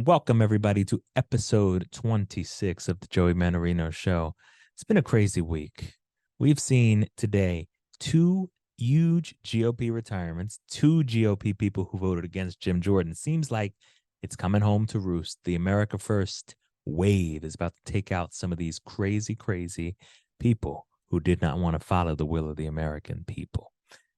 Welcome, everybody, to episode 26 of the Joey Mannarino Show. It's been a crazy week. We've seen today two huge GOP retirements, two GOP people who voted against Jim Jordan. Seems like it's coming home to roost. The America First wave is about to take out some of these crazy people who did not want to follow the will of the American people.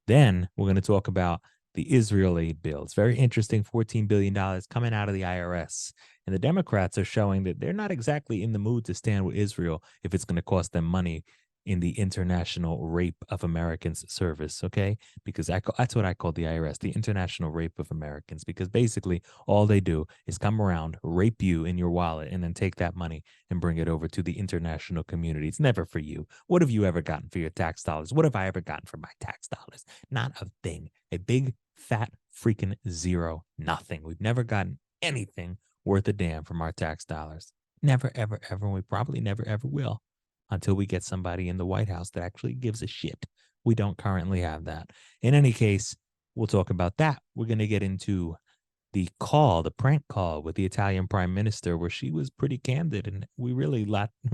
Then we're going to talk about the Israel aid bill. It's very interesting, $14 billion coming out of the IRS. And the Democrats are showing that they're not exactly in the mood to stand with Israel if it's going to cost them money in the International Rape of Americans service, okay? Because that's what I call the IRS, the International Rape of Americans, because basically all they do is come around, rape you in your wallet, and then take that money and bring it over to the international community. It's never for you. What have you ever gotten for your tax dollars? What have I ever gotten for my tax dollars? Not a thing. A big, fat, freaking zero, nothing. We've never gotten anything worth a damn from our tax dollars. Never, ever, ever. And we probably never, ever will until we get somebody in the White House that actually gives a shit. We don't currently have that. In any case, we'll talk about that. We're going to get into the prank call with the Italian prime minister, where she was pretty candid, and we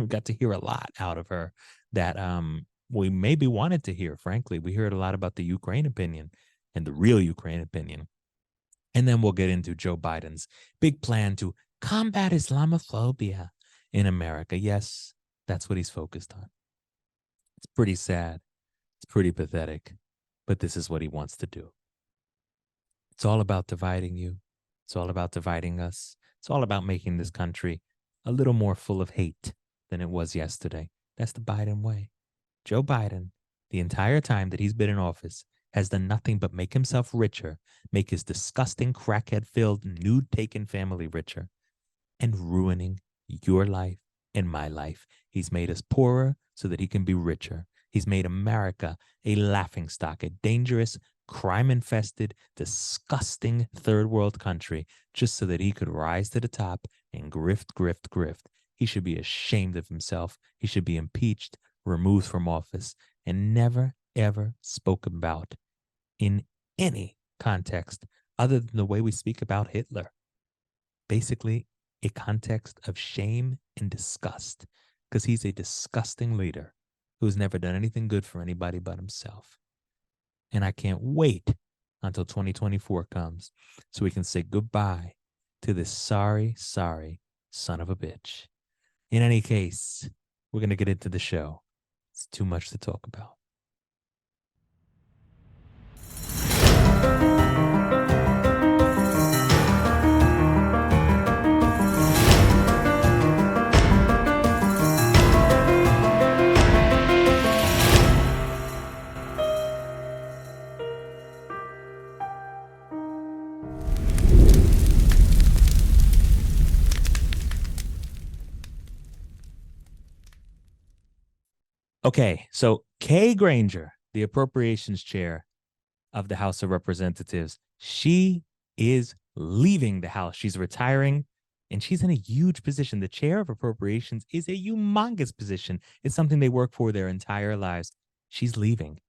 got to hear a lot out of her that we maybe wanted to hear. Frankly, we heard a lot about the Ukraine opinion and the real Ukraine opinion. And then we'll get into Joe Biden's big plan to combat Islamophobia in America. Yes, that's what he's focused on. It's pretty sad. It's pretty pathetic, but this is what he wants to do. It's all about dividing you. It's all about dividing us. It's all about making this country a little more full of hate than it was yesterday. That's the Biden way. Joe Biden, the entire time that he's been in office, has done nothing but make himself richer, make his disgusting, crackhead-filled, nude-taken family richer, and ruining your life and my life. He's made us poorer so that he can be richer. He's made America a laughingstock, a dangerous, crime-infested, disgusting third world country, just so that he could rise to the top and grift. He should be ashamed of himself. He should be impeached, removed from office, and never, ever spoken about in any context other than the way we speak about Hitler. Basically, a context of shame and disgust, because he's a disgusting leader who's never done anything good for anybody but himself. And I can't wait until 2024 comes so we can say goodbye to this sorry son of a bitch. In any case, we're going to get into the show. It's too much to talk about. Okay, so Kay Granger, the appropriations chair of the House of Representatives, she is leaving the House. She's retiring, and she's in a huge position. The chair of appropriations is a humongous position. It's something they work for their entire lives. She's leaving.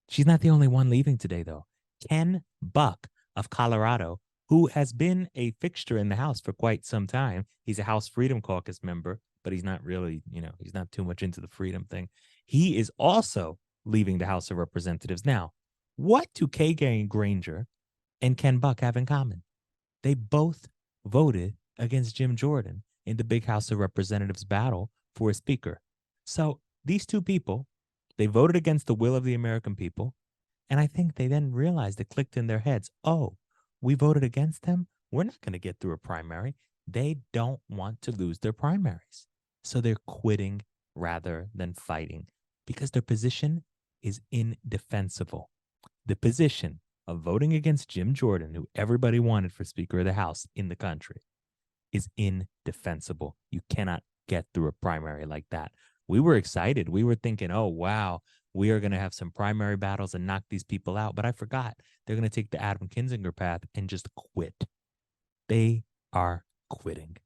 She's not the only one leaving today, though. Ken Buck of Colorado, who has been a fixture in the House for quite some time. He's a House Freedom Caucus member, but he's not really, he's not too much into the freedom thing. He is also leaving the House of Representatives. Now, what do Kay Granger and Ken Buck have in common? They both voted against Jim Jordan in the big House of Representatives battle for a speaker. So these two people, they voted against the will of the American people. And I think they then realized, it clicked in their heads, oh, we voted against them. We're not going to get through a primary. They don't want to lose their primaries. So they're quitting rather than fighting, because their position is indefensible. The position of voting against Jim Jordan, who everybody wanted for Speaker of the House in the country, is indefensible. You cannot get through a primary like that. We were excited. We were thinking, oh, wow, we are going to have some primary battles and knock these people out. But I forgot, they're going to take the Adam Kinzinger path and just quit. They are quitting.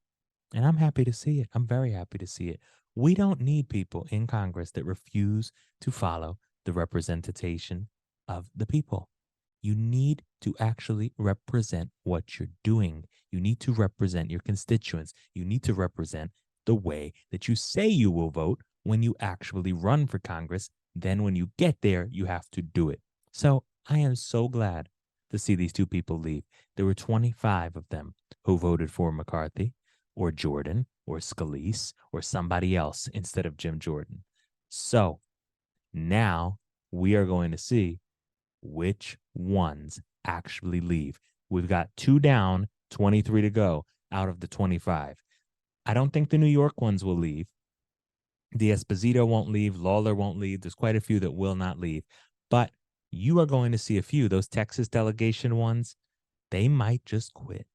And I'm happy to see it. I'm very happy to see it. We don't need people in Congress that refuse to follow the representation of the people. You need to actually represent what you're doing. You need to represent your constituents. You need to represent the way that you say you will vote when you actually run for Congress. Then when you get there, you have to do it. So I am so glad to see these two people leave. There were 25 of them who voted for McCarthy or Jordan or Scalise or somebody else instead of Jim Jordan. So now we are going to see which ones actually leave. We've got 2 down, 23 to go out of the 25. I don't think the New York ones will leave. D'Esposito won't leave. Lawler won't leave. There's quite a few that will not leave. But you are going to see a few. Those Texas delegation ones, they might just quit.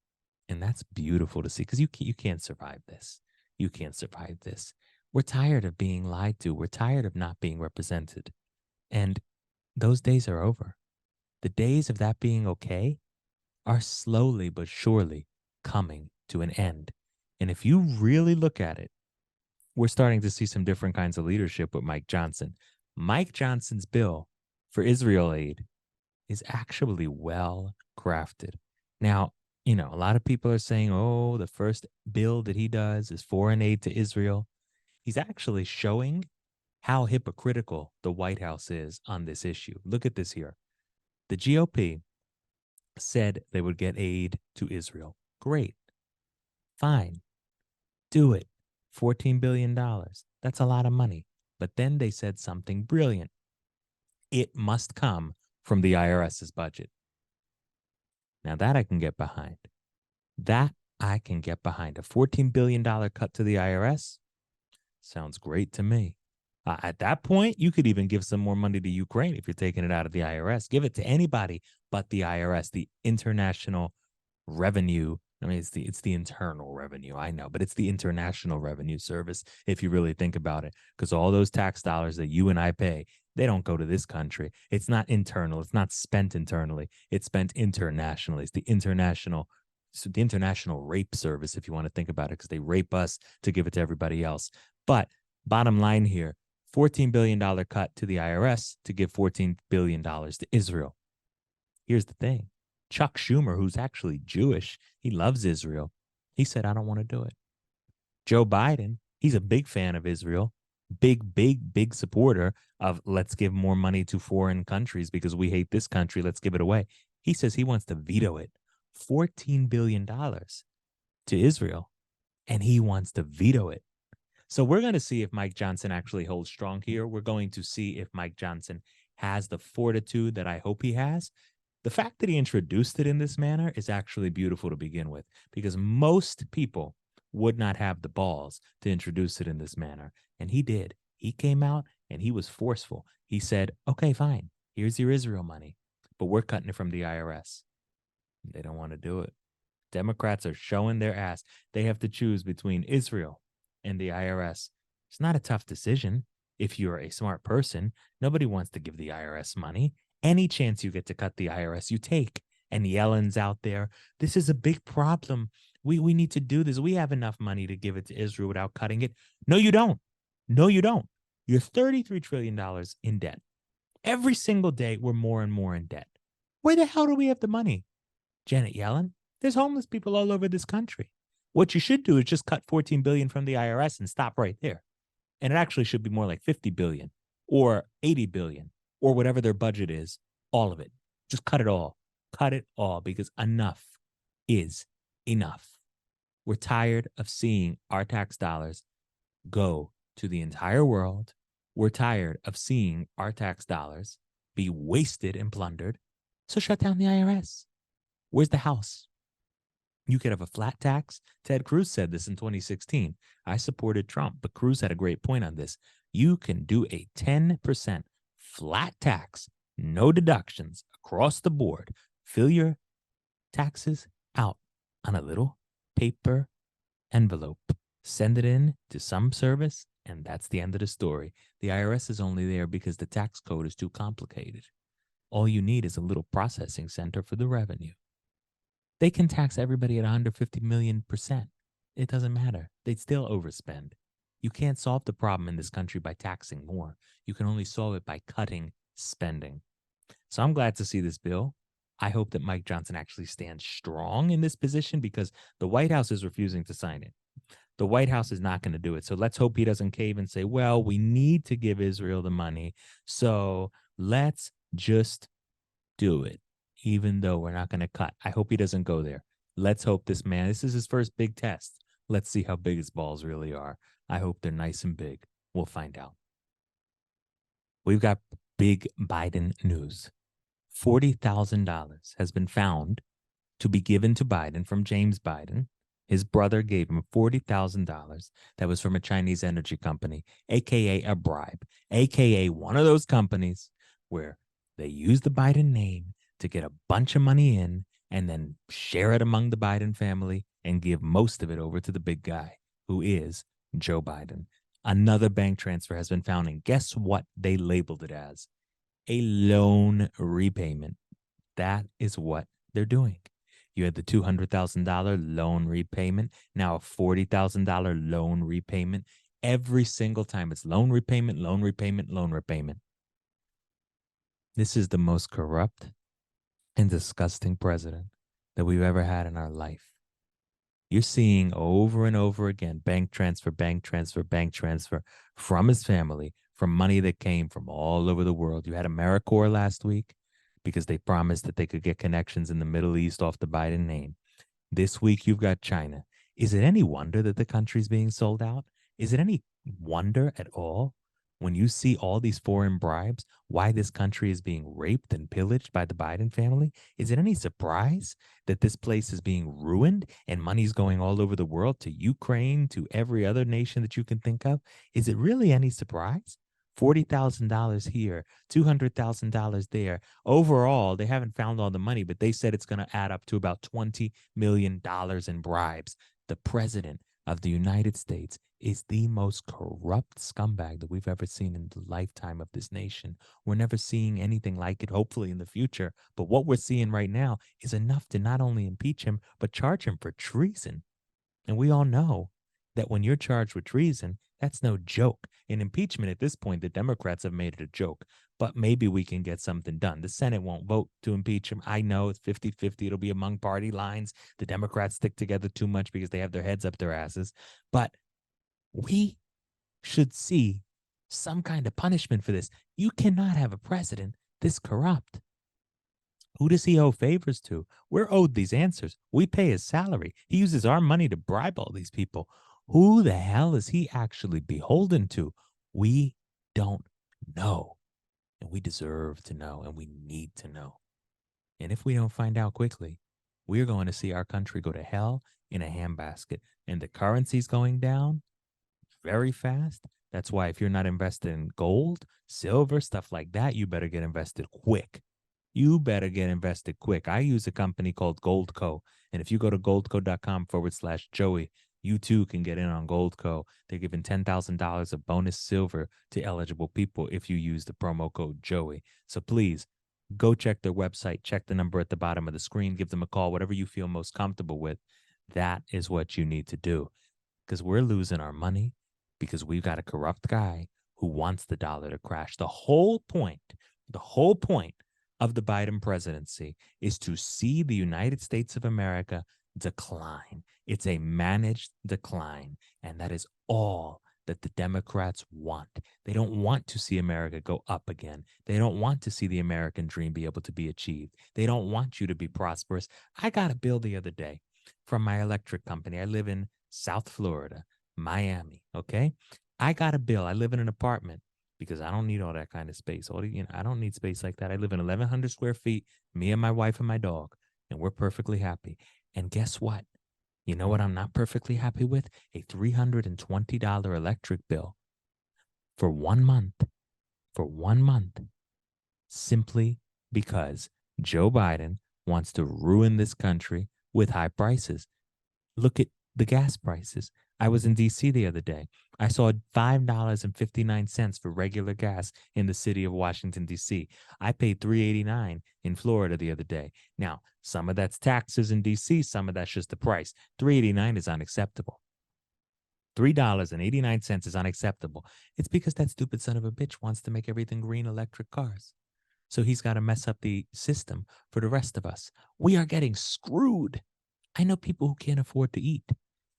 And that's beautiful to see because you can't survive this. You can't survive this. We're tired of being lied to. We're tired of not being represented. And those days are over. The days of that being okay are slowly but surely coming to an end. And if you really look at it, we're starting to see some different kinds of leadership with Mike Johnson. Mike Johnson's bill for Israel aid is actually well crafted. Now, a lot of people are saying, oh, the first bill that he does is foreign aid to Israel. He's actually showing how hypocritical the White House is on this issue. Look at this here. The GOP said they would get aid to Israel. Great. Fine. Do it. $14 billion. That's a lot of money. But then they said something brilliant. It must come from the IRS's budget. Now that I can get behind. That I can get behind. A $14 billion cut to the IRS sounds great to me. At that point, you could even give some more money to Ukraine if you're taking it out of the IRS. Give it to anybody but the IRS, the International Revenue. I mean, it's the Internal Revenue, I know, but it's the International Revenue Service if you really think about it, because all those tax dollars that you and I pay, they don't go to this country. It's not internal. It's not spent internally. It's spent internationally. It's the International Rape Service, if you want to think about it, because they rape us to give it to everybody else. But bottom line here, $14 billion cut to the IRS to give $14 billion to Israel. Here's the thing. Chuck Schumer, who's actually Jewish, he loves Israel. He said, I don't want to do it. Joe Biden, he's a big fan of Israel, big supporter of let's give more money to foreign countries because we hate this country. Let's give it away. He says he wants to veto it. $14 billion to Israel, and he wants to veto it. So we're going to see if Mike Johnson actually holds strong here. We're going to see if Mike Johnson has the fortitude that I hope he has. The fact that he introduced it in this manner is actually beautiful to begin with, because most people would not have the balls to introduce it in this manner. And he did. He came out and he was forceful. He said, okay, fine. Here's your Israel money, but we're cutting it from the IRS. They don't want to do it. Democrats are showing their ass. They have to choose between Israel and the IRS. It's not a tough decision. If you're a smart person, nobody wants to give the IRS money. Any chance you get to cut the IRS, you take. And Yellen's out there. This is a big problem. We need to do this. We have enough money to give it to Israel without cutting it. No, you don't. No, you don't. You're $33 trillion in debt. Every single day, we're more and more in debt. Where the hell do we have the money? Janet Yellen, there's homeless people all over this country. What you should do is just cut $14 billion from the IRS and stop right there. And it actually should be more like $50 billion or $80 billion or whatever their budget is, all of it. Just cut it all. Cut it all, because enough is enough. We're tired of seeing our tax dollars go to the entire world. We're tired of seeing our tax dollars be wasted and plundered. So shut down the IRS. Where's the house? You could have a flat tax. Ted Cruz said this in 2016. I supported Trump, but Cruz had a great point on this. You can do a 10% flat tax, no deductions across the board. Fill your taxes out on a little paper envelope. Send it in to some service, and that's the end of the story. The IRS is only there because the tax code is too complicated. All you need is a little processing center for the revenue. They can tax everybody at 150 million%. It doesn't matter. They'd still overspend. You can't solve the problem in this country by taxing more. You can only solve it by cutting spending. So I'm glad to see this bill. I hope that Mike Johnson actually stands strong in this position because the White House is refusing to sign it. The White House is not going to do it. So let's hope he doesn't cave and say, well, we need to give Israel the money. So let's just do it, even though we're not going to cut. I hope he doesn't go there. Let's hope this man, this is his first big test. Let's see how big his balls really are. I hope they're nice and big. We'll find out. We've got big Biden news. $40,000 has been found to be given to Biden from James Biden. His brother gave him $40,000 that was from a Chinese energy company, aka a bribe, aka one of those companies where they use the Biden name to get a bunch of money in and then share it among the Biden family and give most of it over to the big guy, who is Joe Biden. Another bank transfer has been found, and guess what they labeled it as? A loan repayment. That is what they're doing. You had the $200,000 loan repayment, now a $40,000 loan repayment. Every single time it's loan repayment, loan repayment, loan repayment. This is the most corrupt and disgusting president that we've ever had in our life. You're seeing over and over again bank transfer, bank transfer, bank transfer from his family, from money that came from all over the world. You had AmeriCorps last week because they promised that they could get connections in the Middle East off the Biden name. This week, you've got China. Is it any wonder that the country's being sold out? Is it any wonder at all when you see all these foreign bribes, why this country is being raped and pillaged by the Biden family? Is it any surprise that this place is being ruined and money's going all over the world to Ukraine, to every other nation that you can think of? Is it really any surprise? $40,000 here, $200,000 there. Overall, they haven't found all the money, but they said it's going to add up to about $20 million in bribes. The president of the United States is the most corrupt scumbag that we've ever seen in the lifetime of this nation. We're never seeing anything like it, hopefully in the future. But what we're seeing right now is enough to not only impeach him, but charge him for treason. And we all know that when you're charged with treason, that's no joke. In impeachment at this point, the Democrats have made it a joke, but maybe we can get something done. The Senate won't vote to impeach him. I know it's 50-50. It'll be among party lines. The Democrats stick together too much because they have their heads up their asses. But we should see some kind of punishment for this. You cannot have a president this corrupt. Who does he owe favors to? We're owed these answers. We pay his salary. He uses our money to bribe all these people. Who the hell is he actually beholden to? We don't know. And we deserve to know, and we need to know. And if we don't find out quickly, we're going to see our country go to hell in a handbasket. And the currency's going down very fast. That's why if you're not invested in gold, silver, stuff like that, you better get invested quick. You better get invested quick. I use a company called Goldco. And if you go to goldco.com/Joey, you too can get in on Goldco. They're giving $10,000 of bonus silver to eligible people if you use the promo code Joey. So please go check their website, check the number at the bottom of the screen, give them a call, whatever you feel most comfortable with. That is what you need to do because we're losing our money because we've got a corrupt guy who wants the dollar to crash. The whole point of the Biden presidency is to see the United States of America decline. It's a managed decline, and that is all that the Democrats want. They don't want to see America go up again. They don't want to see the American dream be able to be achieved. They don't want you to be prosperous. I got a bill the other day from my electric company. I live in South Florida, Miami, okay? I got a bill. I live in an apartment because I don't need all that kind of space. I don't need space like that. I live in 1,100 square feet, me and my wife and my dog, and we're perfectly happy. And guess what? You know what I'm not perfectly happy with? A $320 electric bill for 1 month. For 1 month. Simply because Joe Biden wants to ruin this country with high prices. Look at the gas prices. I was in D.C. the other day. I saw $5.59 for regular gas in the city of Washington, D.C. I paid $3.89 in Florida the other day. Now, some of that's taxes in D.C., some of that's just the price. $3.89 is unacceptable. $3.89 is unacceptable. It's because that stupid son of a bitch wants to make everything green electric cars. So he's got to mess up the system for the rest of us. We are getting screwed. I know people who can't afford to eat.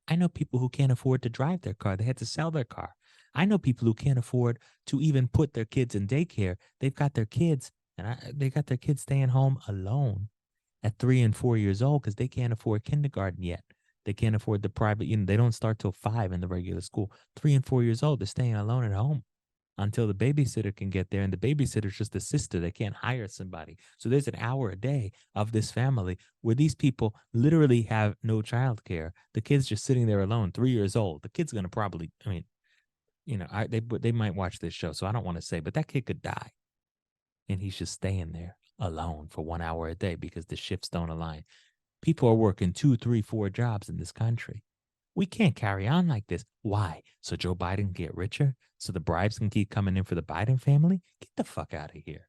I know people who can't afford to drive their car. They had to sell their car. I know people who can't afford to even put their kids in daycare. They've got their kids, and they got their kids staying home alone at 3 and 4 years old because they can't afford kindergarten yet. They can't afford the private, they don't start till 5 in the regular school. 3 and 4 years old, they're staying alone at home until the babysitter can get there. And the babysitter's just a sister. They can't hire somebody. So there's an hour a day of this family where these people literally have no child care. The kid's just sitting there alone, 3 years old. The kid's going to probably, they might watch this show, so I don't want to say, but that kid could die. And he's just staying there alone for 1 hour a day because the shifts don't align. People are working 2, 3, 4 jobs in this country. We can't carry on like this. Why? So Joe Biden can get richer? So the bribes can keep coming in for the Biden family? Get the fuck out of here.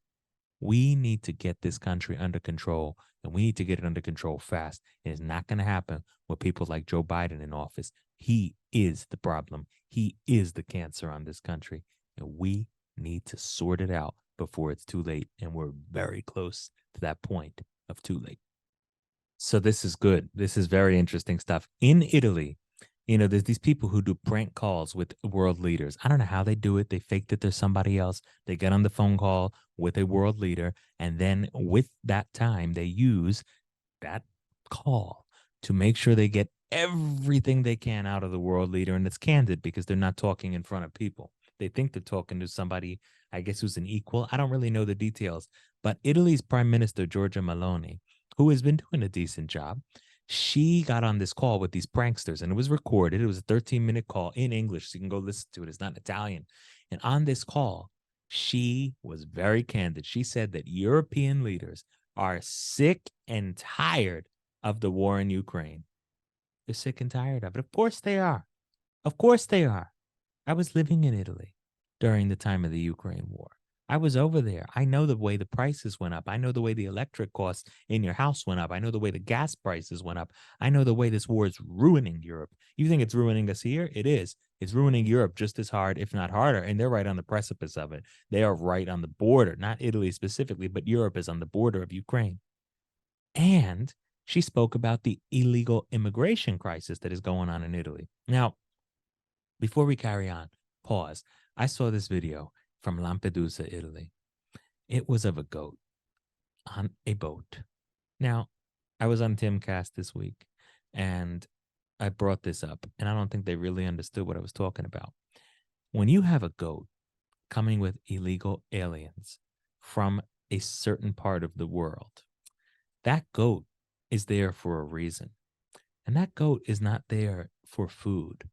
We need to get this country under control, and we need to get it under control fast. And it's not going to happen with people like Joe Biden in office. He is the problem. He is the cancer on this country. And we need to sort it out before it's too late. And we're very close to that point of too late. So this is good. This is very interesting stuff. In Italy, there's these people who do prank calls with world leaders. I don't know how they do it. They fake that there's somebody else. They get on the phone call with a world leader. And then with that time, they use that call to make sure they get everything they can out of the world leader. And it's candid because they're not talking in front of people. They think they're talking to somebody, I guess, who's an equal. I don't really know the details. But Italy's Prime Minister, Giorgia Meloni, who has been doing a decent job, she got on this call with these pranksters, and it was recorded. It was a 13-minute call in English, so you can go listen to it. It's not Italian. And on this call, she was very candid. She said that European leaders are sick and tired of the war in Ukraine. They're sick and tired of it. Of course they are. Of course they are. I was living in Italy during the time of the Ukraine war. I was over there. I know the way the prices went up. I know the way the electric costs in your house went up. I know the way the gas prices went up. I know the way this war is ruining Europe. You think it's ruining us here? It is. It's ruining Europe just as hard, if not harder. And they're right on the precipice of it. They are right on the border, not Italy specifically, but Europe is on the border of Ukraine. And she spoke about the illegal immigration crisis that is going on in Italy. Now, before we carry on, pause. I saw this video from Lampedusa, Italy. It was of a goat on a boat. Now, I was on Timcast this week, and I brought this up, and I don't think they really understood what I was talking about. When you have a goat coming with illegal aliens from a certain part of the world, that goat is there for a reason. And that goat is not there for food.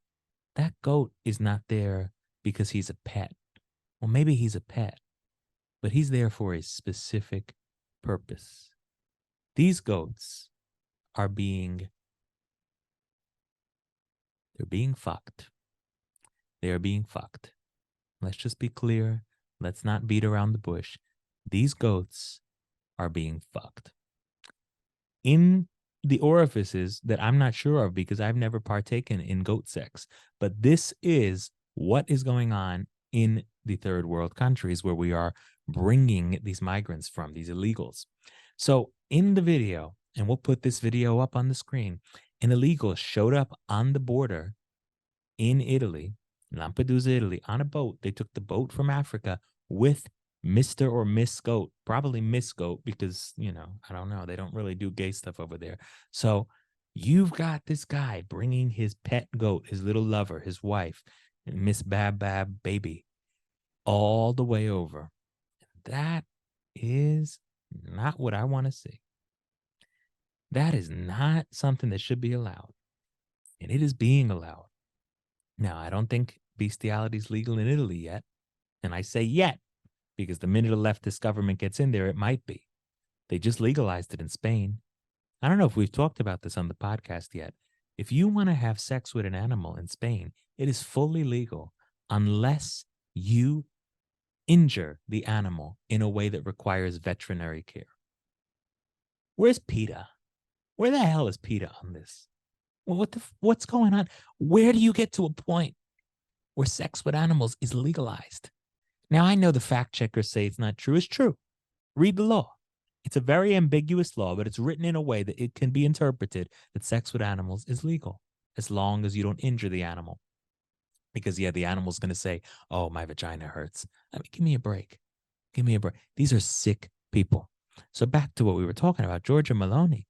That goat is not there because he's a pet. Well, maybe he's a pet, but he's there for a specific purpose. These goats are being fucked. They are being fucked. Let's just be clear. Let's not beat around the bush. These goats are being fucked in the orifices that I'm not sure of because I've never partaken in goat sex. But this is what is going on in the third world countries where we are bringing these migrants from, these illegals. So in the video, and we'll put this video up on the screen, an illegal showed up on the border in Italy, Lampedusa, Italy, on a boat. They took the boat from Africa with Mr. or Miss Goat, probably Miss Goat, because, I don't know. They don't really do gay stuff over there. So you've got this guy bringing his pet goat, his little lover, his wife, Miss Bab Bab Baby, all the way over. That is not what I want to see. That is not something that should be allowed. And it is being allowed. Now, I don't think bestiality is legal in Italy yet. And I say yet, because the minute a leftist government gets in there, it might be. They just legalized it in Spain. I don't know if we've talked about this on the podcast yet. If you want to have sex with an animal in Spain, it is fully legal unless you injure the animal in a way that requires veterinary care. Where's PETA? Where the hell is PETA on this? Well, what's going on? Where do you get to a point where sex with animals is legalized? Now, I know the fact checkers say it's not true. It's true. Read the law. It's a very ambiguous law, but it's written in a way that it can be interpreted that sex with animals is legal as long as you don't injure the animal. Because, yeah, the animal's going to say, oh, my vagina hurts. I mean, give me a break. Give me a break. These are sick people. So back to what we were talking about, Georgia Maloney.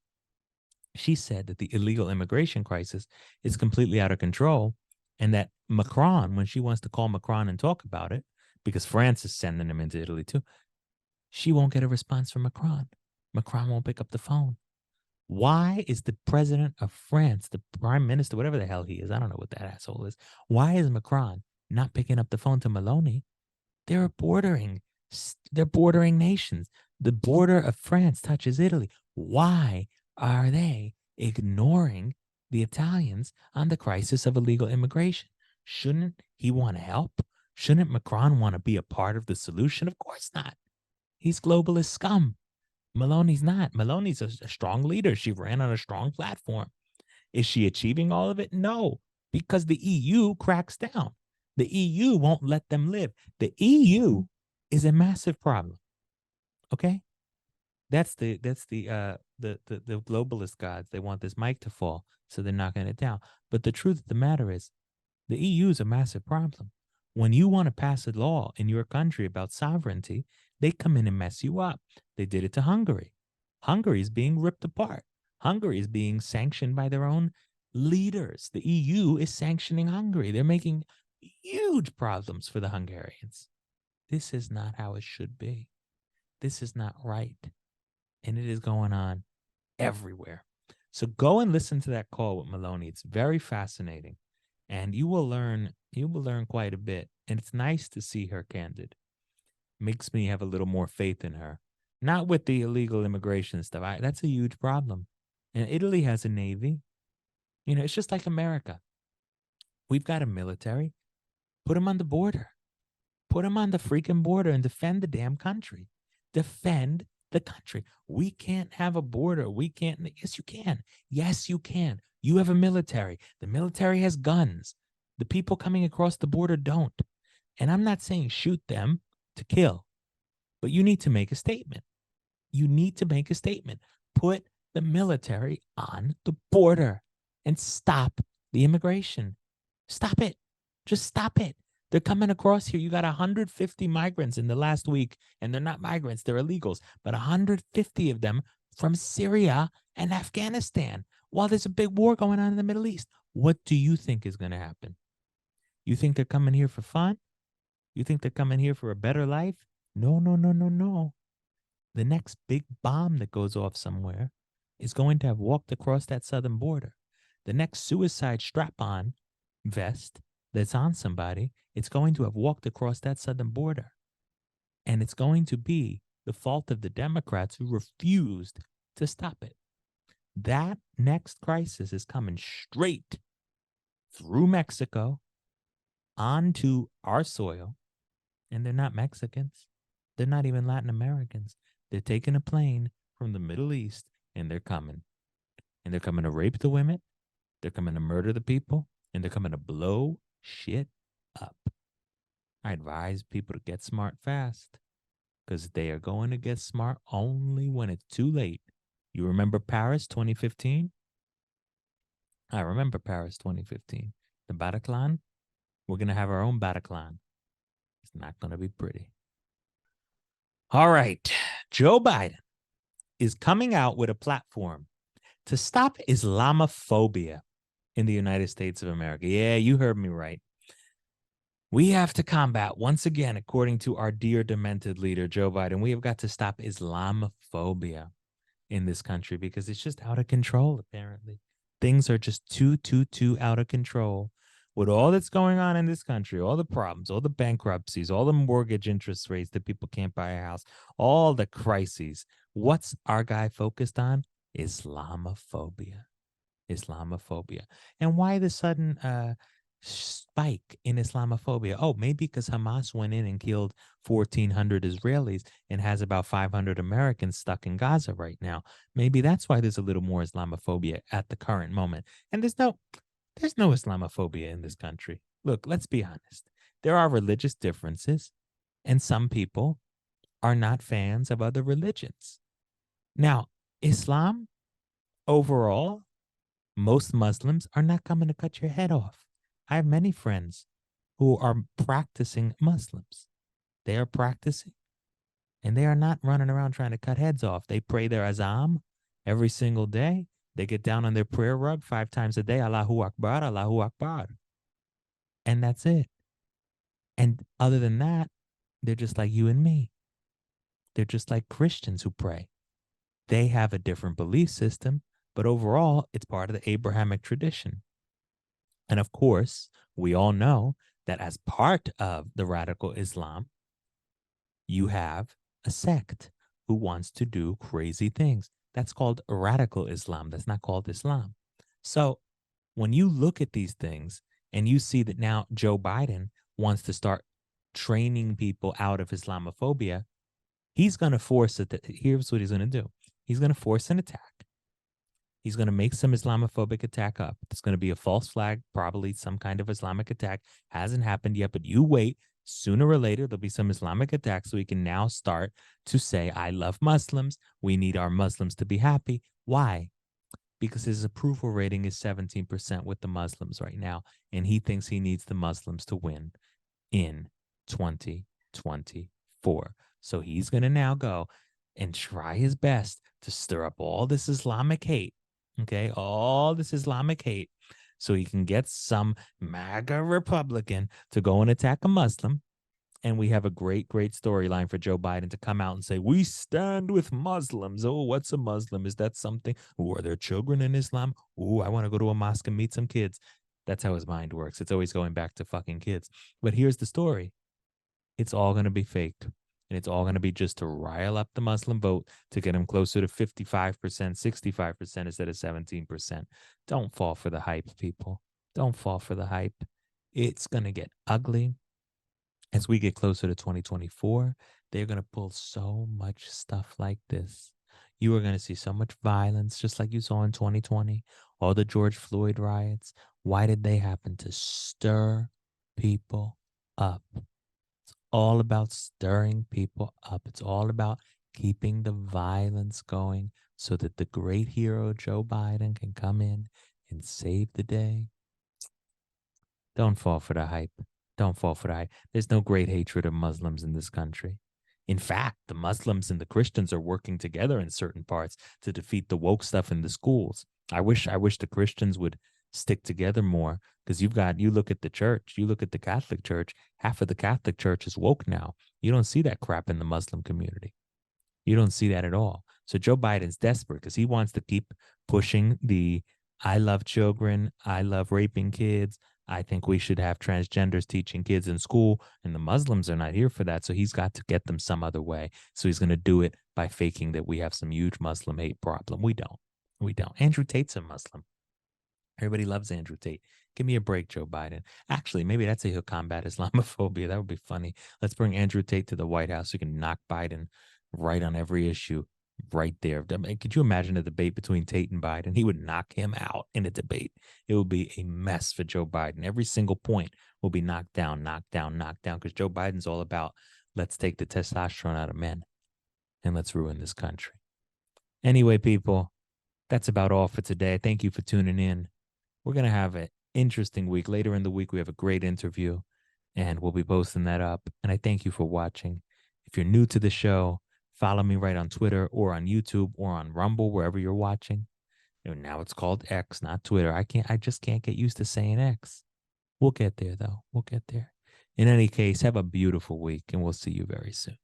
She said that the illegal immigration crisis is completely out of control and that Macron, when she wants to call Macron and talk about it, because France is sending him into Italy too, she won't get a response from Macron. Macron won't pick up the phone. Why is the president of France, the prime minister, whatever the hell he is, I don't know what that asshole is, why is Macron not picking up the phone to Maloney? They're bordering nations. The border of France touches Italy. Why are they ignoring the Italians on the crisis of illegal immigration? Shouldn't he want to help? Shouldn't Macron want to be a part of the solution? Of course not. He's globalist scum. Maloney's not. Maloney's a strong leader. She ran on a strong platform. Is she achieving all of it? No, because the EU cracks down. The EU won't let them live. The EU is a massive problem. Okay? That's the globalist gods. They want this mic to fall, so they're knocking it down. But the truth of the matter is, the EU is a massive problem. When you want to pass a law in your country about sovereignty, they come in and mess you up. They did it to Hungary. Hungary is being ripped apart. Hungary is being sanctioned by their own leaders. The EU is sanctioning Hungary. They're making huge problems for the Hungarians. This is not how it should be. This is not right. And it is going on everywhere. So go and listen to that call with Maloney. It's very fascinating. And you will learn quite a bit. And it's nice to see her candid. Makes me have a little more faith in her. Not with the illegal immigration stuff. That's a huge problem. And Italy has a navy. You know, it's just like America. We've got a military. Put them on the border. Put them on the freaking border and defend the damn country. Defend the country. We can't have a border. We can't. Yes, you can. Yes, you can. You have a military. The military has guns. The people coming across the border don't. And I'm not saying shoot them to kill, but you need to make a statement. You need to make a statement. Put the military on the border and stop the immigration. Stop it. Just stop it. They're coming across here. You got 150 migrants in the last week, and they're not migrants, they're illegals, but 150 of them from Syria and Afghanistan while there's a big war going on in the Middle East. What do you think is going to happen? You think they're coming here for fun? You think they're coming here for a better life? No, no, no, no, no. The next big bomb that goes off somewhere is going to have walked across that southern border. The next suicide strap-on vest that's on somebody, it's going to have walked across that southern border. And it's going to be the fault of the Democrats who refused to stop it. That next crisis is coming straight through Mexico onto our soil. And they're not Mexicans. They're not even Latin Americans. They're taking a plane from the Middle East and they're coming. And they're coming to rape the women. They're coming to murder the people. And they're coming to blow shit up. I advise people to get smart fast because they are going to get smart only when it's too late. You remember Paris 2015? I remember Paris 2015. The Bataclan? We're going to have our own Bataclan. It's not going to be pretty. All right. Joe Biden is coming out with a platform to stop Islamophobia in the United States of America. Yeah, you heard me right. We have to combat, once again, according to our dear demented leader, Joe Biden, we have got to stop Islamophobia in this country because it's just out of control, apparently. Things are just too out of control. With all that's going on in this country, all the problems, all the bankruptcies, all the mortgage interest rates that people can't buy a house, all the crises, what's our guy focused on? Islamophobia. Islamophobia. And why the sudden spike in Islamophobia? Oh, maybe because Hamas went in and killed 1,400 Israelis and has about 500 Americans stuck in Gaza right now. Maybe that's why there's a little more Islamophobia at the current moment. And there's no Islamophobia in this country. Look, let's be honest. There are religious differences, and some people are not fans of other religions. Now, Islam overall, most Muslims are not coming to cut your head off. I have many friends who are practicing Muslims. They are practicing and they are not running around trying to cut heads off. They pray their azam every single day. They get down on their prayer rug 5 times a day, Allahu Akbar, Allahu Akbar. And that's it. And other than that, they're just like you and me. They're just like Christians who pray. They have a different belief system, but overall, it's part of the Abrahamic tradition. And of course, we all know that as part of the radical Islam, you have a sect who wants to do crazy things. That's called radical Islam. That's not called Islam. So when you look at these things and you see that now Joe Biden wants to start training people out of Islamophobia, he's going to force it. Here's what he's going to do. He's going to force an attack. He's going to make some Islamophobic attack up. It's going to be a false flag, probably some kind of Islamic attack. Hasn't happened yet, but you wait. Sooner or later, there'll be some Islamic attack so we can now start to say, I love Muslims. We need our Muslims to be happy. Why? Because his approval rating is 17% with the Muslims right now, and he thinks he needs the Muslims to win in 2024. So he's going to now go and try his best to stir up all this Islamic hate, okay, all this Islamic hate, so he can get some MAGA Republican to go and attack a Muslim. And we have a great, great storyline for Joe Biden to come out and say, we stand with Muslims. Oh, what's a Muslim? Is that something? Oh, are there children in Islam? Oh, I want to go to a mosque and meet some kids. That's how his mind works. It's always going back to fucking kids. But here's the story. It's all going to be faked. And it's all going to be just to rile up the Muslim vote to get them closer to 55%, 65% instead of 17%. Don't fall for the hype, people. Don't fall for the hype. It's going to get ugly. As we get closer to 2024, they're going to pull so much stuff like this. You are going to see so much violence, just like you saw in 2020, all the George Floyd riots. Why did they happen? To stir people up. It's all about stirring people up. It's all about keeping the violence going so that the great hero, Joe Biden, can come in and save the day. Don't fall for the hype. Don't fall for the hype. There's no great hatred of Muslims in this country. In fact, the Muslims and the Christians are working together in certain parts to defeat the woke stuff in the schools. I wish the Christians would stick together more, because you look at the church, you look at the Catholic Church, half of the Catholic Church is woke now. You don't see that crap in the Muslim community. You don't see that at all. So Joe Biden's desperate because he wants to keep pushing the I love children, I love raping kids, I think we should have transgenders teaching kids in school, and the Muslims are not here for that. So he's got to get them some other way. So he's going to do it by faking that we have some huge Muslim hate problem. We don't. Andrew Tate's a Muslim. Everybody loves Andrew Tate. Give me a break, Joe Biden. Actually, maybe that's how he'll combat Islamophobia. That would be funny. Let's bring Andrew Tate to the White House so we can knock Biden right on every issue. Right there. I mean, could you imagine a debate between Tate and Biden? He would knock him out in a debate. It would be a mess for Joe Biden. Every single point will be knocked down, because Joe Biden's all about let's take the testosterone out of men and let's ruin this country. Anyway, people, that's about all for today. Thank you for tuning in. We're going to have an interesting week. Later in the week, we have a great interview, and we'll be posting that up. And I thank you for watching. If you're new to the show, follow me right on Twitter or on YouTube or on Rumble, wherever you're watching. Now it's called X, not Twitter. I just can't get used to saying X. We'll get there, though. We'll get there. In any case, have a beautiful week, and we'll see you very soon.